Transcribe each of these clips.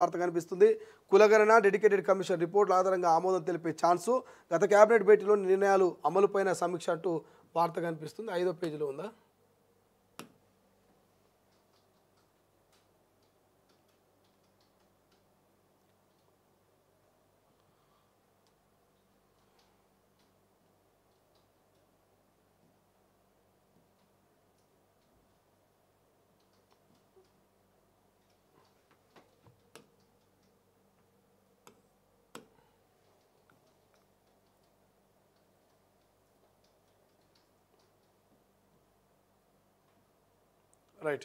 వార్త కనిపిస్తుంది. కులగణన డెడికేటెడ్ కమిషన్ రిపోర్టుల ఆధారంగా ఆమోదం తెలిపే ఛాన్సు. గత కేబినెట్ భేటీలో నిర్ణయాలు అమలుపైన సమీక్ష అంటూ వార్త కనిపిస్తుంది. 5వ పేజీలో ఉందా? రైట్.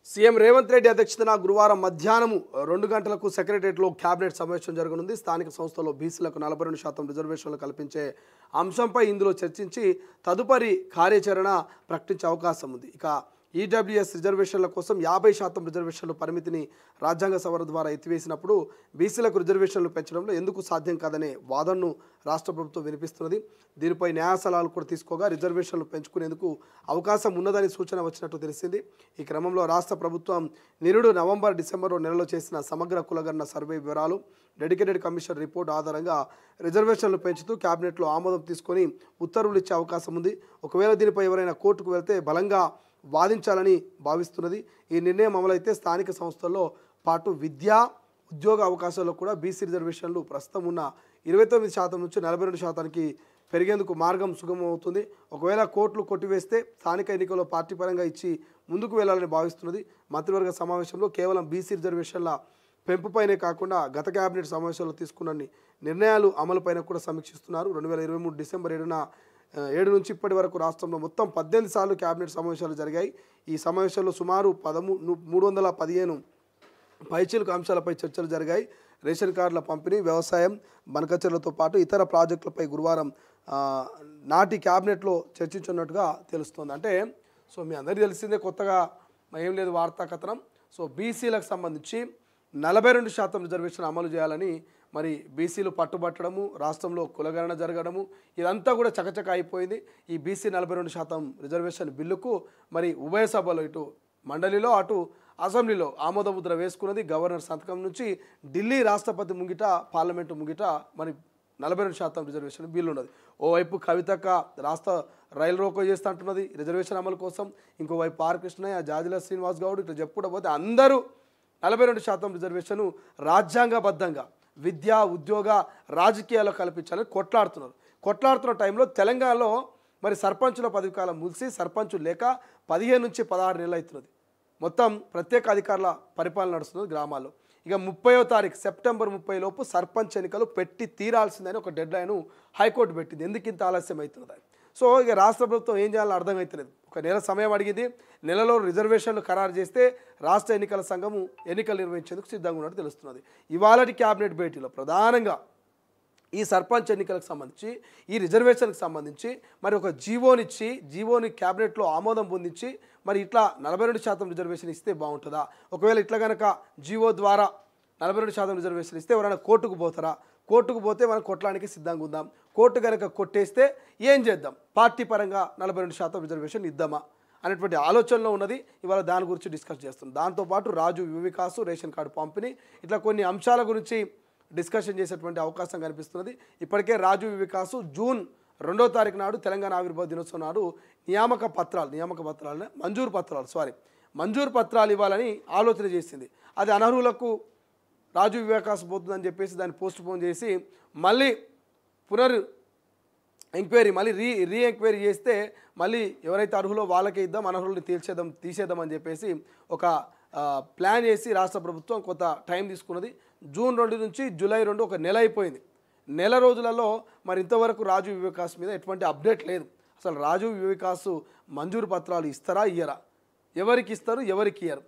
సీఎం రేవంత్ రెడ్డి అధ్యక్షతన గురువారం మధ్యాహ్నం 2 గంటలకు సెక్రటరియట్లో కేబినెట్ సమావేశం జరగనుంది. స్థానిక సంస్థల్లో బీసీలకు 42% రిజర్వేషన్లు కల్పించే అంశంపై ఇందులో చర్చించి తదుపరి కార్యాచరణ ప్రకటించే అవకాశం ఉంది. ఇక ఈడబ్ల్యూఎస్ రిజర్వేషన్ల కోసం 50% రిజర్వేషన్ల పరిమితిని రాజ్యాంగ సవరణ ద్వారా ఎత్తివేసినప్పుడు బీసీలకు రిజర్వేషన్లు పెంచడంలో ఎందుకు సాధ్యం కాదనే వాదనను రాష్ట్ర ప్రభుత్వం వినిపిస్తున్నది. దీనిపై న్యాయ సలహాలు కూడా తీసుకోగా రిజర్వేషన్లు పెంచుకునేందుకు అవకాశం ఉన్నదని సూచన వచ్చినట్టు తెలిసింది. ఈ క్రమంలో రాష్ట్ర ప్రభుత్వం నిరుడు నవంబర్ డిసెంబర్ నెలలో చేసిన సమగ్ర కులగణన సర్వే వివరాలు డెడికేటెడ్ కమిషన్ రిపోర్ట్ ఆధారంగా రిజర్వేషన్లు పెంచుతూ కేబినెట్లో ఆమోదం తీసుకొని ఉత్తర్వులు ఇచ్చే అవకాశం ఉంది. ఒకవేళ దీనిపై ఎవరైనా కోర్టుకు వెళ్తే బలంగా వాదించాలని భావిస్తున్నది. ఈ నిర్ణయం అమలైతే స్థానిక సంస్థల్లో పాటు విద్యా ఉద్యోగ అవకాశాల్లో కూడా బీసీ రిజర్వేషన్లు ప్రస్తుతం ఉన్న 29% నుంచి 42%కి పెరిగేందుకు మార్గం సుగమమవుతుంది. ఒకవేళ కోర్టులు కొట్టివేస్తే స్థానిక ఎన్నికల్లో పార్టీ పరంగా ఇచ్చి ముందుకు వెళ్లాలని భావిస్తున్నది. మంత్రివర్గ సమావేశంలో కేవలం బీసీ రిజర్వేషన్ల పెంపుపైనే కాకుండా గత కేబినెట్ సమావేశంలో తీసుకున్న నిర్ణయాలు అమలుపైన కూడా సమీక్షిస్తున్నారు. 2023 డిసెంబర్ 7 నుంచి ఇప్పటి వరకు రాష్ట్రంలో మొత్తం 18 సార్లు కేబినెట్ సమావేశాలు జరిగాయి. ఈ సమావేశాల్లో సుమారు 315 పైచిలుకు అంశాలపై చర్చలు జరిగాయి. రేషన్ కార్డుల పంపిణీ, వ్యవసాయం, బనకచర్లతో పాటు ఇతర ప్రాజెక్టులపై గురువారం నాటి క్యాబినెట్లో చర్చించున్నట్టుగా తెలుస్తోంది. అంటే మీ అందరికీ తెలిసిందే, కొత్తగా ఏం లేదు వార్తా కథనం. బీసీలకు సంబంధించి 42% రిజర్వేషన్ అమలు చేయాలని మరి బీసీలు పట్టుబట్టడము, రాష్ట్రంలో కులగణన జరగడము, ఇదంతా కూడా చకచక అయిపోయింది. ఈ బీసీ 42% రిజర్వేషన్ బిల్లుకు మరి ఉభయ సభలో ఇటు మండలిలో అటు అసెంబ్లీలో ఆమోదముద్ర వేసుకున్నది. గవర్నర్ సంతకం నుంచి ఢిల్లీ రాష్ట్రపతి ముంగిట పార్లమెంటు ముంగిట మరి 42% రిజర్వేషన్ బిల్లు ఉన్నది. ఓవైపు కవితక్క రాష్ట్ర రైలు రోకో చేస్తూ అంటున్నది రిజర్వేషన్ అమలు కోసం. ఇంకోవైపు ఆర్ కృష్ణయ్య, జాజిల శ్రీనివాస్ గౌడ్ ఇట్లా చెప్పుకోకపోతే అందరూ 42% రిజర్వేషన్ రాజ్యాంగబద్ధంగా విద్య, ఉద్యోగ, రాజకీయాల్లో కల్పించాలని కొట్లాడుతున్న టైంలో తెలంగాణలో మరి సర్పంచుల పదవి కాలం ముగిసి సర్పంచులు లేక 15 నుంచి 16 నెలలు అవుతున్నది. మొత్తం ప్రత్యేక అధికారుల పరిపాలన నడుస్తున్నది గ్రామాల్లో. ఇక 30వ తారీఖు సెప్టెంబర్ 30 లోపు సర్పంచ్ ఎన్నికలు పెట్టి తీరాల్సిందని ఒక డెడ్ లైన్ హైకోర్టు పెట్టింది. ఎందుకు ఇంత ఆలస్యం అవుతున్నది? ఇక రాష్ట్ర ప్రభుత్వం ఏం చేయాలో అర్థమవుతలేదు. ఒక నెల సమయం అడిగింది. నెలలో రిజర్వేషన్లు ఖరారు చేస్తే రాష్ట్ర ఎన్నికల సంఘము ఎన్నికలు నిర్వహించేందుకు సిద్ధంగా ఉన్నట్టు తెలుస్తున్నది. ఇవాళటి క్యాబినెట్ భేటీలో ప్రధానంగా ఈ సర్పంచ్ ఎన్నికలకు సంబంధించి, ఈ రిజర్వేషన్కి సంబంధించి మరి ఒక జీవోని క్యాబినెట్లో ఆమోదం పొందించి మరి ఇట్లా 42% రిజర్వేషన్ ఇస్తే బాగుంటుందా? ఒకవేళ ఇట్లా కనుక జీవో ద్వారా 42% రిజర్వేషన్ ఇస్తే ఎవరైనా కోర్టుకు పోతారా? కోర్టుకు పోతే మనం కొట్టడానికి సిద్ధంగా ఉందాం. కోర్టు కనుక కొట్టేస్తే ఏం చేద్దాం? పార్టీ పరంగా 42% రిజర్వేషన్ ఇద్దామా అనేటువంటి ఆలోచనలో ఉన్నది. ఇవాళ దాని గురించి డిస్కస్ చేస్తున్నాం. దాంతోపాటు రాజు వికాసు, రేషన్ కార్డు పంపిణీ, ఇట్లా కొన్ని అంశాల గురించి డిస్కషన్ చేసేటువంటి అవకాశం కనిపిస్తున్నది. ఇప్పటికే రాజు వికాసు జూన్ 2వ తారీఖు నాడు తెలంగాణ ఆవిర్భావ దినోత్సవం నాడు మంజూరు పత్రాలు ఇవ్వాలని ఆలోచన చేసింది. అది అనర్హులకు రాజు వికాస్ పోతుందని చెప్పేసి దాన్ని పోస్ట్ పోన్ చేసి మళ్ళీ రీ ఎంక్వైరీ చేస్తే మళ్ళీ ఎవరైతే అర్హులో వాళ్ళకే ఇద్దాం, అనర్హుల్ని తీసేద్దామని చెప్పేసి ఒక ప్లాన్ చేసి రాష్ట్ర ప్రభుత్వం కొంత టైం తీసుకున్నది. జూన్ 2 నుంచి జూలై 2 ఒక నెల అయిపోయింది. నెల రోజులలో మరి ఇంతవరకు రాజు వికాస్ మీద ఎటువంటి అప్డేట్ లేదు. అసలు రాజు వికాస్ మంజూరు పత్రాలు ఇస్తారా ఇయ్యరా? ఎవరికి ఇస్తారు, ఎవరికి ఇయ్యరు?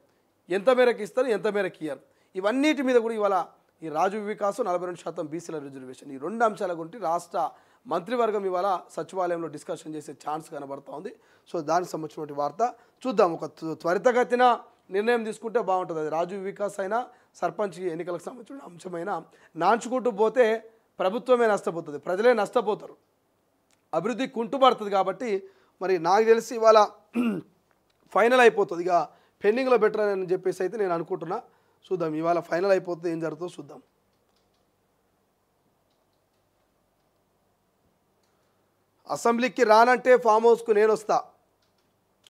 ఎంత మేరకు ఇస్తారు, ఎంత మేరకు ఇయ్యరు? ఇవన్నిటి మీద కూడా ఇవాళ ఈ రాజు వికాసు 42% బీసీల రిజర్వేషన్, ఈ 2 అంశాల గురించి రాష్ట్ర మంత్రివర్గం ఇవాళ సచివాలయంలో డిస్కషన్ చేసే ఛాన్స్ కనబడతా ఉంది. దానికి సంబంధించినటువంటి వార్త చూద్దాం. ఒక త్వరితగతిన నిర్ణయం తీసుకుంటే బాగుంటుంది. అది రాజు వికాస్ అయినా సర్పంచ్ ఎన్నికలకు సంబంధించిన అంశమైనా నాంచుకుంటూ పోతే ప్రభుత్వమే నష్టపోతుంది, ప్రజలే నష్టపోతారు, అభివృద్ధి కుంటుపడుతుంది. కాబట్టి మరి నాకు తెలిసి ఇవాళ ఫైనల్ అయిపోతుంది. ఇక పెండింగ్లో బెటర్ అని చెప్పేసి అయితే నేను అనుకుంటున్నా. చూద్దాం ఇవాళ ఫైనల్ అయిపోతే ఏం జరుగుతుందో చూద్దాం. అసెంబ్లీకి రానంటే ఫామ్ హౌస్కు నేను వస్తా.